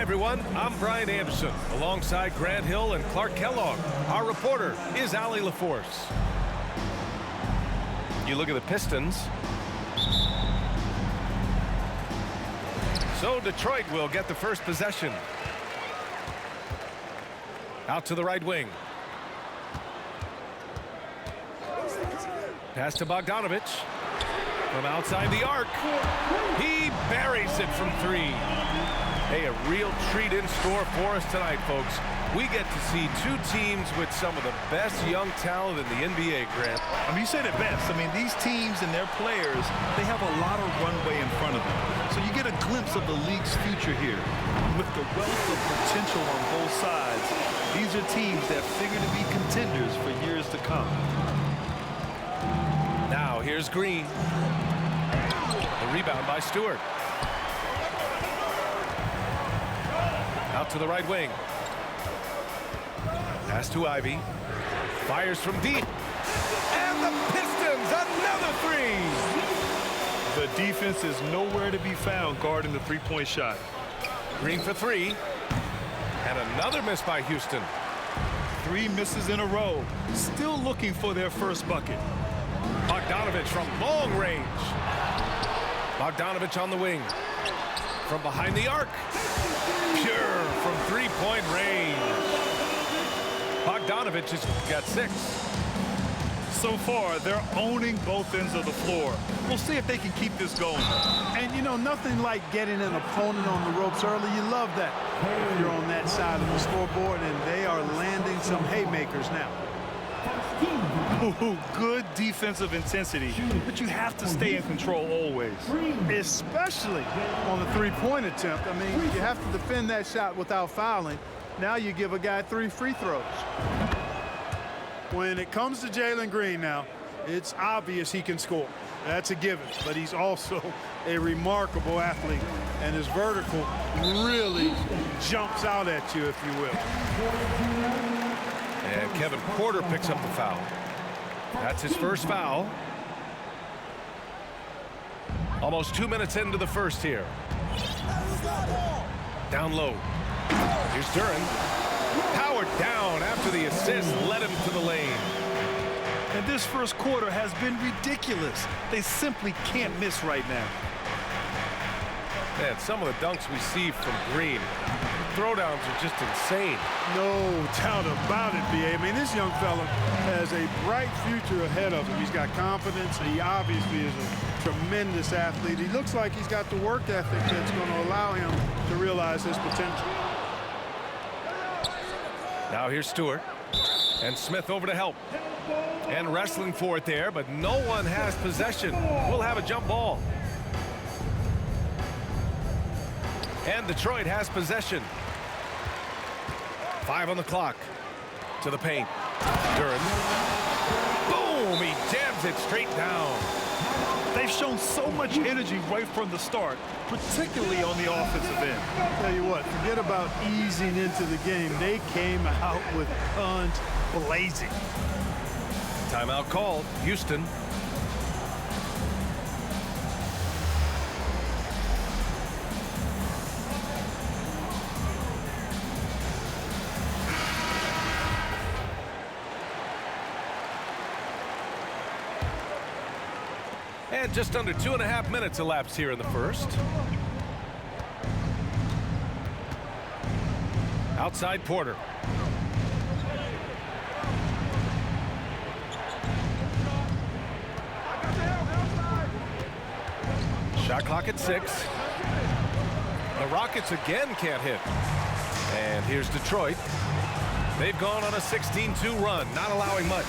Hi, everyone. I'm Brian Anderson, alongside Grant Hill and Clark Kellogg. Our reporter is Allie LaForce. You look at the Pistons. So Detroit will get the first possession. Out to the right wing. Pass to Bogdanovich. From outside the arc. He buries it from three. Hey, a real treat in store for us tonight, folks. We get to see two teams with some of the best young talent in the NBA, Grant. I mean, you said it best. I mean, these teams and their players, they have a lot of runway in front of them. So you get a glimpse of the league's future here. With the wealth of potential on both sides, these are teams that figure to be contenders for years to come. Now, here's Green. The rebound by Stewart. Out to the right wing. Pass to Ivy. Fires from deep. And the Pistons, another three. The defense is nowhere to be found guarding the three-point shot. Green for three. And another miss by Houston. 3 misses in a row. Still looking for their first bucket. Bogdanovich from long range. Bogdanovich on the wing. From behind the arc. Pure from three-point range. Bogdanovich has got 6. So far, they're owning both ends of the floor. We'll see if they can keep this going. And, you know, nothing like getting an opponent on the ropes early. You love that if you're on that side of the scoreboard, and they are landing some haymakers now. Ooh, good defensive intensity, but you have to stay in control always. Especially on the three-point attempt. I mean, you have to defend that shot without fouling. Now you give a guy 3 free throws. When it comes to Jalen Green now, it's obvious he can score. That's a given, but he's also a remarkable athlete, and his vertical really jumps out at you, if you will. And Kevin Porter picks up the foul. That's his first foul. Almost 2 minutes into the first here. Down low. Here's Duren. Powered down after the assist led him to the lane. And this first quarter has been ridiculous. They simply can't miss right now. Man, some of the dunks we see from Green, throwdowns are just insane. No doubt about it, B.A. I mean, this young fella has a bright future ahead of him. He's got confidence. He obviously is a tremendous athlete. He looks like he's got the work ethic that's going to allow him to realize his potential. Now here's Stewart. And Smith over to help. And wrestling for it there, but no one has possession. We'll have a jump ball. And Detroit has possession. 5 on the clock. To the paint. Duren. Boom! He jams it straight down. They've shown so much energy right from the start, particularly on the offensive end. I'll tell you what, forget about easing into the game. They came out with guns blazing. Timeout called. Houston. And just under 2.5 minutes elapsed here in the first. Outside Porter. Shot clock at 6. The Rockets again can't hit. And here's Detroit. They've gone on a 16-2 run, not allowing much.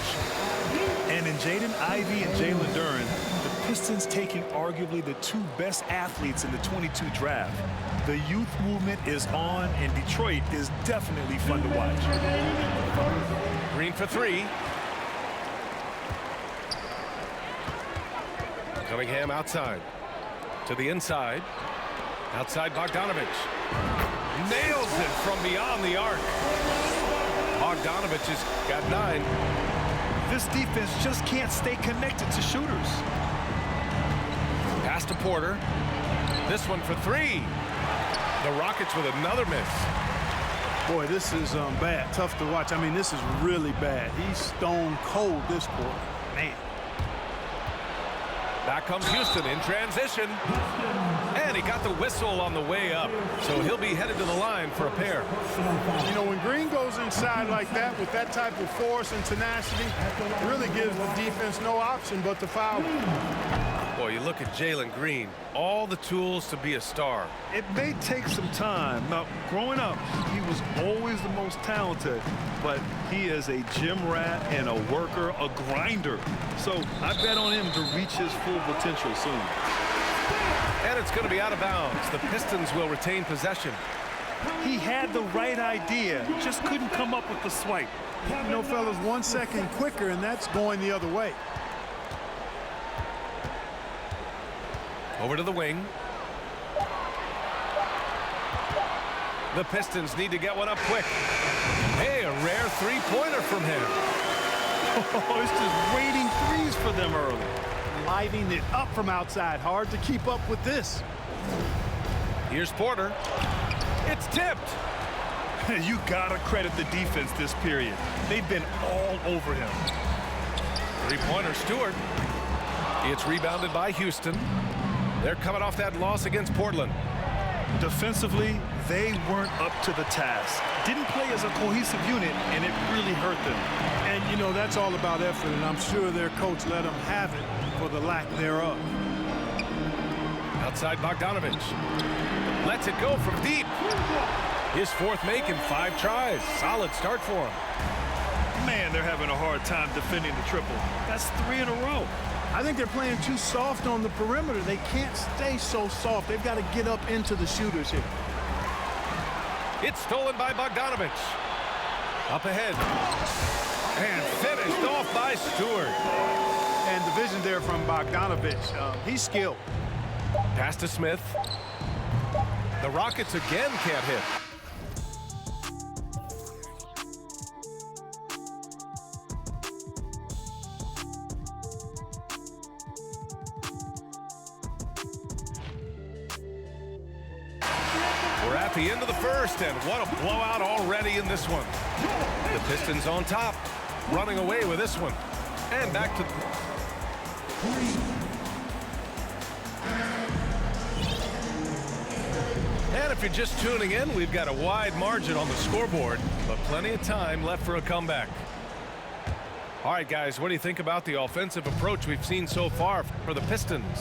And in Jaden Ivey and Jalen Duren, the Pistons taking arguably the 2 best athletes in the 22 draft. The youth movement is on, and Detroit is definitely fun to watch. Green for 3. Cunningham outside. To the inside. Outside Bogdanovich. Nails it from beyond the arc. Bogdanovich has got 9. This defense just can't stay connected to shooters. Pass to Porter. This one for 3. The Rockets with another miss. Boy, this is bad. Tough to watch. I mean, this is really bad. He's stone cold this quarter. Man. Back comes Houston in transition. And he got the whistle on the way up. So he'll be headed to the line for a pair. You know, when Green goes inside like that with that type of force and tenacity, it really gives the defense no option but to foul him. Boy, you look at Jalen Green, all the tools to be a star. It may take some time. Now, growing up, he was always the most talented, but he is a gym rat and a worker, a grinder. So I bet on him to reach his full potential soon. And it's going to be out of bounds. The Pistons will retain possession. He had the right idea, just couldn't come up with the swipe. You know, fellas, 1 second quicker, and that's going the other way. Over to the wing. The Pistons need to get one up quick. Hey, a rare three-pointer from him. Oh, it's just waiting threes for them early. Lighting it up from outside. Hard to keep up with this. Here's Porter. It's tipped. You gotta credit the defense this period. They've been all over him. Three-pointer Stewart. It's rebounded by Houston. They're coming off that loss against Portland. Defensively, they weren't up to the task. Didn't play as a cohesive unit, and it really hurt them. And, you know, that's all about effort, and I'm sure their coach let them have it for the lack thereof. Outside Bogdanovich. Lets it go from deep. His fourth make in 5 tries. Solid start for him. Man, they're having a hard time defending the triple. That's 3 in a row. I think they're playing too soft on the perimeter. They can't stay so soft. They've got to get up into the shooters here. It's stolen by Bogdanovich. Up ahead. And finished off by Stewart. And the vision there from Bogdanovich. He's skilled. Pass to Smith. The Rockets again can't hit. We're at the end of the first, and what a blowout already in this one. The Pistons on top, running away with this one. And back to... And if you're just tuning in, we've got a wide margin on the scoreboard, but plenty of time left for a comeback. All right, guys, what do you think about the offensive approach we've seen so far for the Pistons?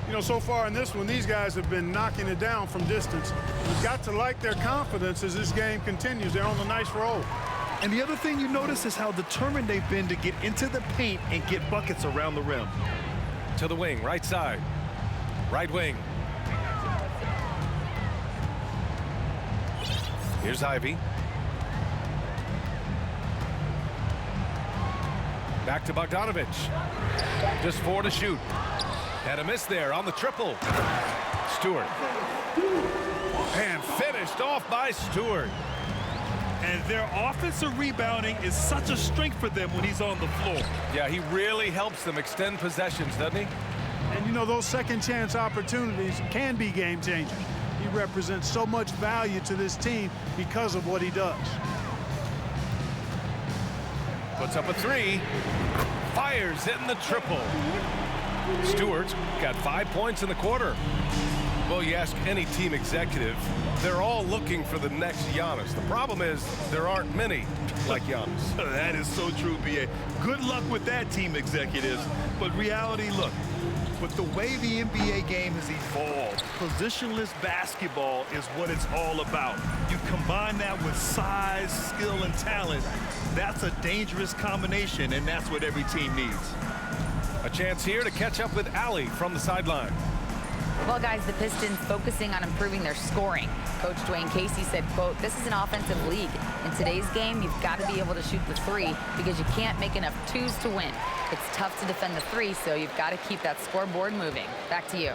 You know, so far in this one, these guys have been knocking it down from distance. You've got to like their confidence as this game continues. They're on a nice roll. And the other thing you notice is how determined they've been to get into the paint and get buckets around the rim. To the wing, right side. Right wing. Here's Ivy. Back to Bogdanovich. Just 4 to shoot. Had a miss there on the triple. Stewart. And finished off by Stewart. And their offensive rebounding is such a strength for them when he's on the floor. Yeah, he really helps them extend possessions, doesn't he? And, you know, those second chance opportunities can be game changers. He represents so much value to this team because of what he does. Puts up a 3. Fires in the triple. Stewart's got 5 points in the quarter. Well, you ask any team executive, they're all looking for the next Giannis. The problem is there aren't many like Giannis. That is so true, B.A. Good luck with that, team executives. But reality, look, with the way the NBA game has evolved, positionless basketball is what it's all about. You combine that with size, skill, and talent, that's a dangerous combination, and that's what every team needs. A chance here to catch up with Allie from the sideline. Well, guys, the Pistons focusing on improving their scoring. Coach Dwayne Casey said, quote, "This is an offensive league. In today's game, you've got to be able to shoot the 3 because you can't make enough 2s to win. It's tough to defend the 3, so you've got to keep that scoreboard moving." Back to you.